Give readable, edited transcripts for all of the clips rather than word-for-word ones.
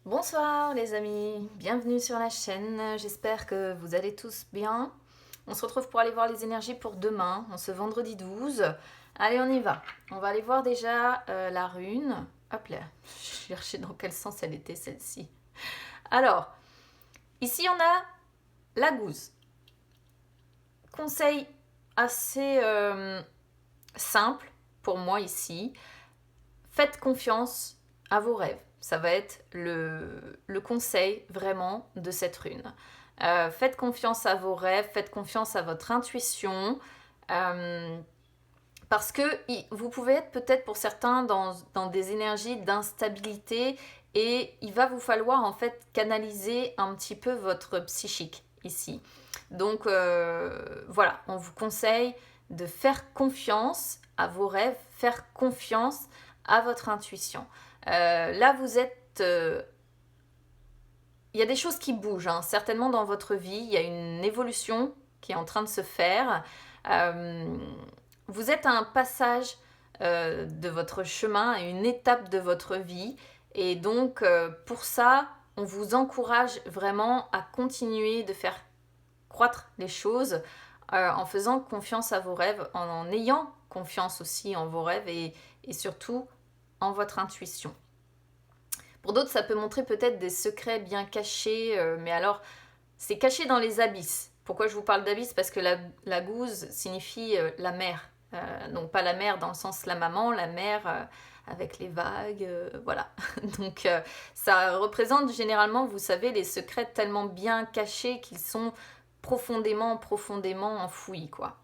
Bonsoir les amis, bienvenue sur la chaîne, j'espère que vous allez tous bien. On se retrouve pour aller voir les énergies pour demain, en ce vendredi 12. Allez, on y va. On va aller voir déjà la rune. Hop là, je cherchais dans quel sens elle était celle-ci. Alors, ici on a la gousse. Conseil assez simple pour moi ici. Faites confiance à vos rêves. Ça va être le conseil vraiment de cette rune. Faites confiance à vos rêves, faites confiance à votre intuition. Parce que vous pouvez être peut-être pour certains dans des énergies d'instabilité et il va vous falloir en fait canaliser un petit peu votre psychique ici. Donc voilà, on vous conseille de faire confiance à vos rêves, faire confiance à votre intuition. Là, vous êtes... il y a des choses qui bougent, hein, certainement dans votre vie. Il y a une évolution qui est en train de se faire. Vous êtes à un passage de votre chemin, à une étape de votre vie. Et donc, pour ça, on vous encourage vraiment à continuer de faire croître les choses en faisant confiance à vos rêves, en ayant confiance aussi en vos rêves et surtout en votre intuition. Pour d'autres, ça peut montrer peut-être des secrets bien cachés, mais alors, c'est caché dans les abysses. Pourquoi je vous parle d'abysses? Parce que la gouse signifie la mer. Donc pas la mer dans le sens la maman, la mer avec les vagues, voilà. Donc ça représente généralement, vous savez, les secrets tellement bien cachés qu'ils sont profondément enfouis, quoi.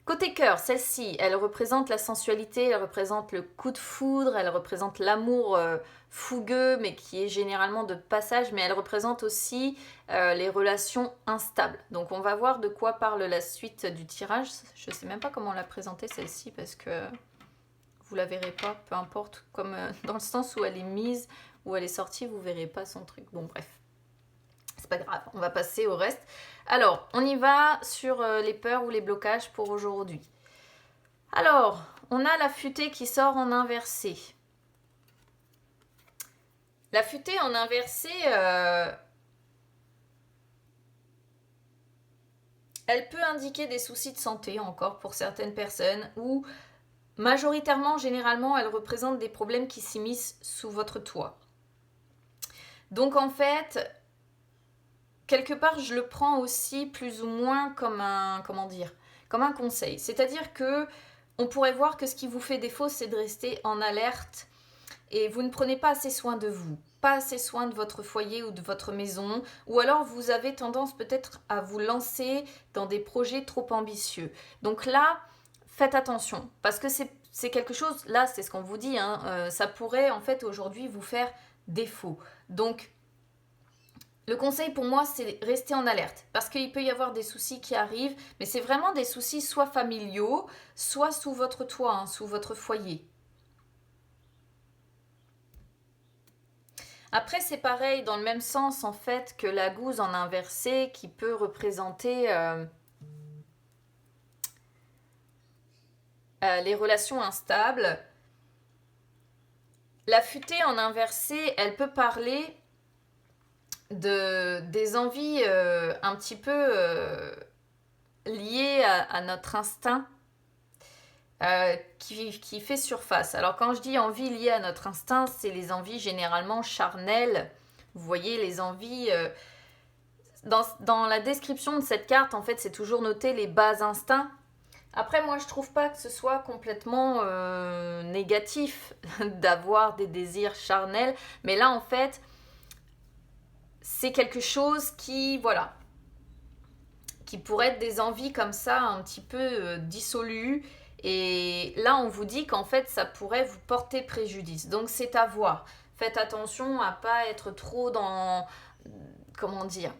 Côté cœur, celle-ci, elle représente la sensualité, elle représente le coup de foudre, elle représente l'amour fougueux, mais qui est généralement de passage, mais elle représente aussi les relations instables. Donc on va voir de quoi parle la suite du tirage. Je ne sais même pas comment la présenter celle-ci, parce que vous la verrez pas, peu importe, comme dans le sens où elle est mise, où elle est sortie, vous verrez pas son truc. Bon bref. C'est pas grave, on va passer au reste. Alors, on y va sur les peurs ou les blocages pour aujourd'hui. Alors, on a la futée qui sort en inversé. La futée en inversé, elle peut indiquer des soucis de santé encore pour certaines personnes ou majoritairement, généralement, elle représente des problèmes qui s'immiscent sous votre toit. Donc en fait, quelque part, je le prends aussi plus ou moins comme un, comment dire, comme un conseil. C'est-à-dire que on pourrait voir que ce qui vous fait défaut, c'est de rester en alerte et vous ne prenez pas assez soin de vous, pas assez soin de votre foyer ou de votre maison, ou alors vous avez tendance peut-être à vous lancer dans des projets trop ambitieux. Donc là, faites attention, parce que c'est quelque chose, là c'est ce qu'on vous dit, hein, ça pourrait en fait aujourd'hui vous faire défaut. Donc le conseil pour moi, c'est rester en alerte parce qu'il peut y avoir des soucis qui arrivent, mais c'est vraiment des soucis soit familiaux, soit sous votre toit, hein, sous votre foyer. Après, c'est pareil, dans le même sens en fait que la gousse en inversé qui peut représenter les relations instables. La futée en inversé, elle peut parler des envies un petit peu liées à notre instinct qui fait surface. Alors quand je dis envie liée à notre instinct, c'est les envies généralement charnelles. Vous voyez, les envies... dans la description de cette carte, en fait, c'est toujours noté les bas instincts. Après, moi, je trouve pas que ce soit complètement négatif d'avoir des désirs charnels. Mais là, en fait, c'est quelque chose qui, voilà, qui pourrait être des envies comme ça, un petit peu dissolues. Et là, on vous dit qu'en fait, ça pourrait vous porter préjudice. Donc, c'est à voir. Faites attention à pas être trop dans... Comment dire?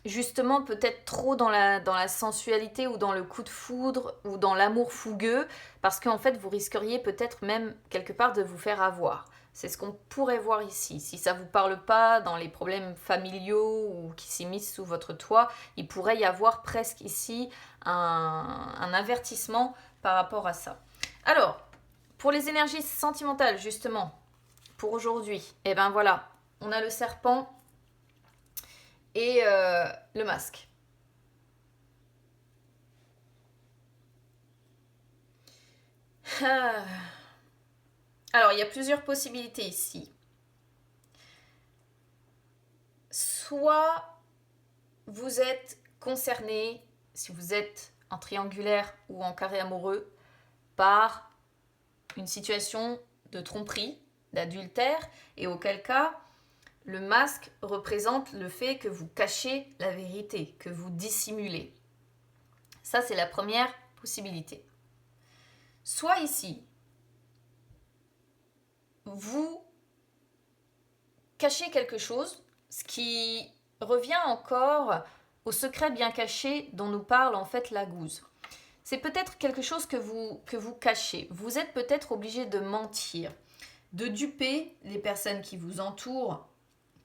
Justement, peut-être trop dans la sensualité ou dans le coup de foudre ou dans l'amour fougueux. Parce qu'en fait, vous risqueriez peut-être même quelque part de vous faire avoir. C'est ce qu'on pourrait voir ici. Si ça ne vous parle pas dans les problèmes familiaux ou qui s'immiscent sous votre toit, il pourrait y avoir presque ici un avertissement par rapport à ça. Alors, pour les énergies sentimentales, justement, pour aujourd'hui, eh ben voilà, on a le serpent et le masque. Alors, il y a plusieurs possibilités ici. Soit vous êtes concerné, si vous êtes en triangulaire ou en carré amoureux, par une situation de tromperie, d'adultère, et auquel cas, le masque représente le fait que vous cachez la vérité, que vous dissimulez. Ça, c'est la première possibilité. Soit ici, vous cachez quelque chose, ce qui revient encore au secret bien caché dont nous parle en fait la gouze. C'est peut-être quelque chose que vous cachez. Vous êtes peut-être obligé de mentir, de duper les personnes qui vous entourent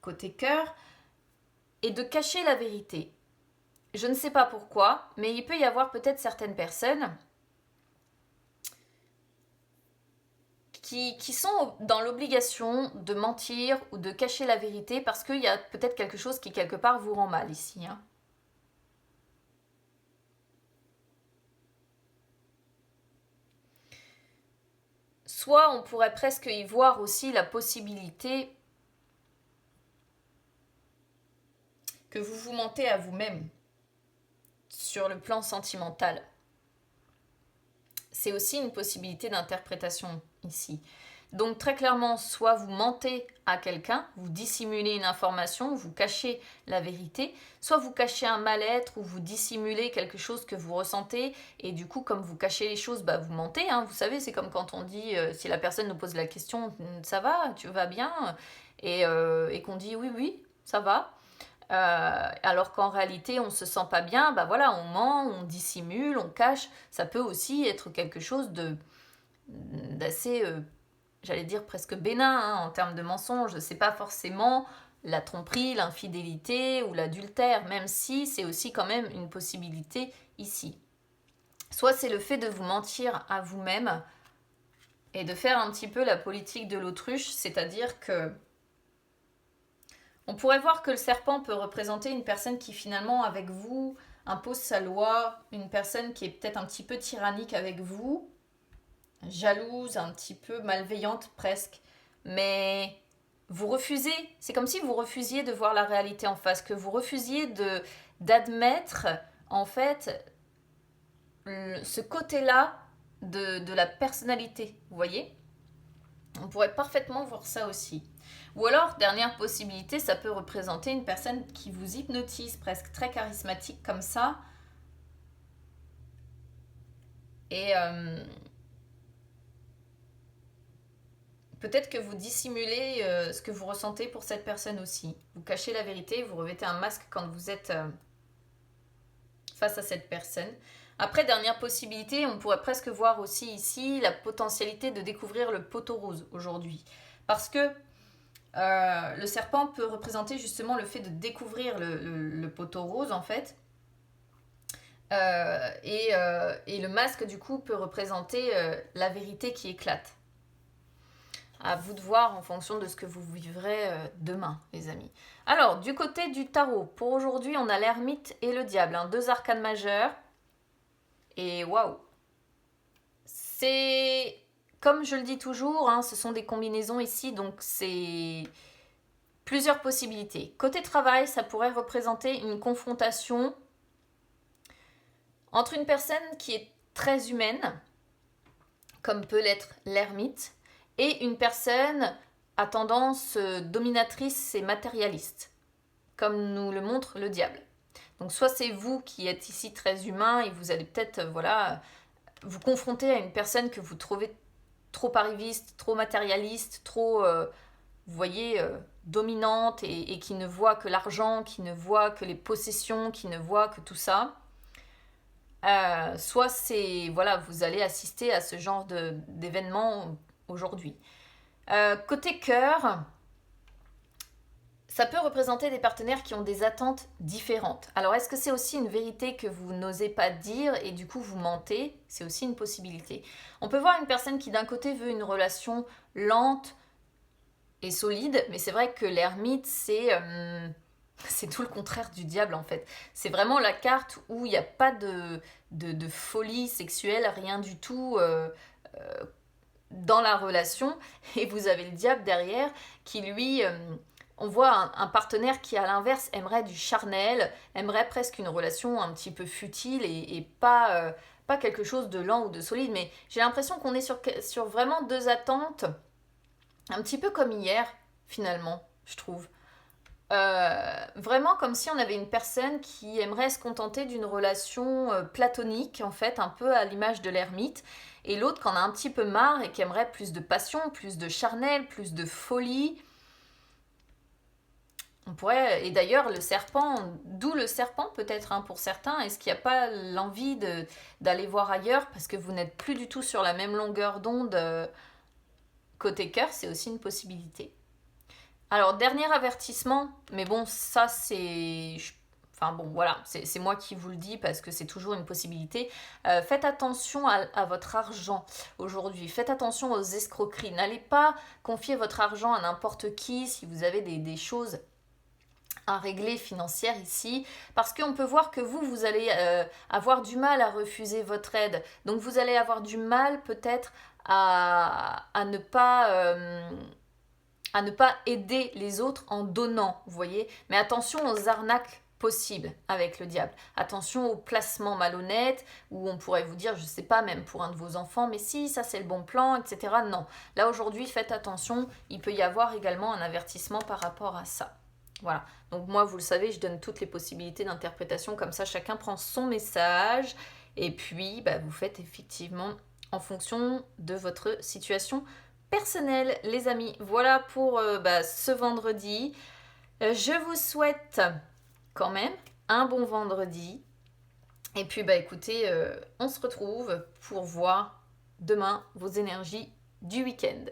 côté cœur et de cacher la vérité. Je ne sais pas pourquoi, mais il peut y avoir peut-être certaines personnes qui sont dans l'obligation de mentir ou de cacher la vérité parce qu'il y a peut-être quelque chose qui quelque part vous rend mal ici. Soit on pourrait presque y voir aussi la possibilité que vous vous mentez à vous-même sur le plan sentimental. C'est aussi une possibilité d'interprétation ici. Donc très clairement, soit vous mentez à quelqu'un, vous dissimulez une information, vous cachez la vérité, soit vous cachez un mal-être ou vous dissimulez quelque chose que vous ressentez et du coup comme vous cachez les choses, vous mentez. Vous savez, c'est comme quand on dit, si la personne nous pose la question, ça va, tu vas bien, et qu'on dit oui, ça va. Alors qu'en réalité on se sent pas bien, voilà, on ment, on dissimule, on cache. Ça peut aussi être quelque chose d'assez, j'allais dire presque bénin en termes de mensonge. C'est pas forcément la tromperie, l'infidélité ou l'adultère, même si c'est aussi quand même une possibilité ici. Soit c'est le fait de vous mentir à vous-même et de faire un petit peu la politique de l'autruche, c'est-à-dire que on pourrait voir que le serpent peut représenter une personne qui finalement avec vous impose sa loi, une personne qui est peut-être un petit peu tyrannique avec vous, jalouse, un petit peu malveillante presque, mais vous refusez, c'est comme si vous refusiez de voir la réalité en face, que vous refusiez d'admettre en fait ce côté-là de la personnalité, vous voyez? On pourrait parfaitement voir ça aussi. Ou alors, dernière possibilité, ça peut représenter une personne qui vous hypnotise, presque très charismatique comme ça. Et peut-être que vous dissimulez ce que vous ressentez pour cette personne aussi. Vous cachez la vérité, vous revêtez un masque quand vous êtes face à cette personne. Après, dernière possibilité, on pourrait presque voir aussi ici la potentialité de découvrir le poteau rose aujourd'hui. Parce que le serpent peut représenter justement le fait de découvrir le poteau rose en fait. Et le masque du coup peut représenter la vérité qui éclate. À vous de voir en fonction de ce que vous vivrez demain, les amis. Alors, du côté du tarot, pour aujourd'hui, on a l'ermite et le diable, deux arcanes majeures. Et waouh! C'est, comme je le dis toujours, ce sont des combinaisons ici, donc c'est plusieurs possibilités. Côté travail, ça pourrait représenter une confrontation entre une personne qui est très humaine, comme peut l'être l'ermite, et une personne à tendance dominatrice et matérialiste, comme nous le montre le diable. Donc soit c'est vous qui êtes ici très humain et vous allez peut-être vous confronter à une personne que vous trouvez trop arriviste, trop matérialiste, trop, vous voyez, dominante et qui ne voit que l'argent, qui ne voit que les possessions, qui ne voit que tout ça. Soit c'est, vous allez assister à ce genre d'événement aujourd'hui. Côté cœur, ça peut représenter des partenaires qui ont des attentes différentes. Alors, est-ce que c'est aussi une vérité que vous n'osez pas dire et du coup vous mentez? C'est aussi une possibilité. On peut voir une personne qui d'un côté veut une relation lente, et solide, mais c'est vrai que l'ermite, c'est tout le contraire du diable en fait. C'est vraiment la carte où il n'y a pas de folie sexuelle, rien du tout dans la relation. Et vous avez le diable derrière qui lui... on voit un partenaire qui, à l'inverse, aimerait du charnel, aimerait presque une relation un petit peu futile et pas quelque chose de lent ou de solide. Mais j'ai l'impression qu'on est sur vraiment deux attentes, un petit peu comme hier, finalement, je trouve. Vraiment comme si on avait une personne qui aimerait se contenter d'une relation platonique, en fait, un peu à l'image de l'ermite, et l'autre qui en a un petit peu marre et qui aimerait plus de passion, plus de charnel, plus de folie. On pourrait, et d'ailleurs, le serpent, d'où le serpent peut-être hein, pour certains, est-ce qu'il n'y a pas l'envie d'aller voir ailleurs parce que vous n'êtes plus du tout sur la même longueur d'onde côté cœur, c'est aussi une possibilité. Alors, dernier avertissement, mais bon, ça c'est... Enfin bon, voilà, c'est moi qui vous le dis parce que c'est toujours une possibilité. Faites attention à votre argent aujourd'hui. Faites attention aux escroqueries. N'allez pas confier votre argent à n'importe qui si vous avez des choses à régler financières ici. Parce qu'on peut voir que vous allez avoir du mal à refuser votre aide. Donc vous allez avoir du mal peut-être à ne pas... à ne pas aider les autres en donnant, vous voyez. Mais attention aux arnaques possibles avec le diable. Attention aux placements malhonnêtes où on pourrait vous dire, je sais pas, même pour un de vos enfants, mais si, ça c'est le bon plan, etc. Non. Là aujourd'hui, faites attention, il peut y avoir également un avertissement par rapport à ça. Voilà. Donc moi, vous le savez, je donne toutes les possibilités d'interprétation, comme ça chacun prend son message et puis vous faites effectivement en fonction de votre situation personnel, les amis. Voilà pour ce vendredi. Je vous souhaite quand même un bon vendredi. Et puis, écoutez, on se retrouve pour voir demain vos énergies du week-end.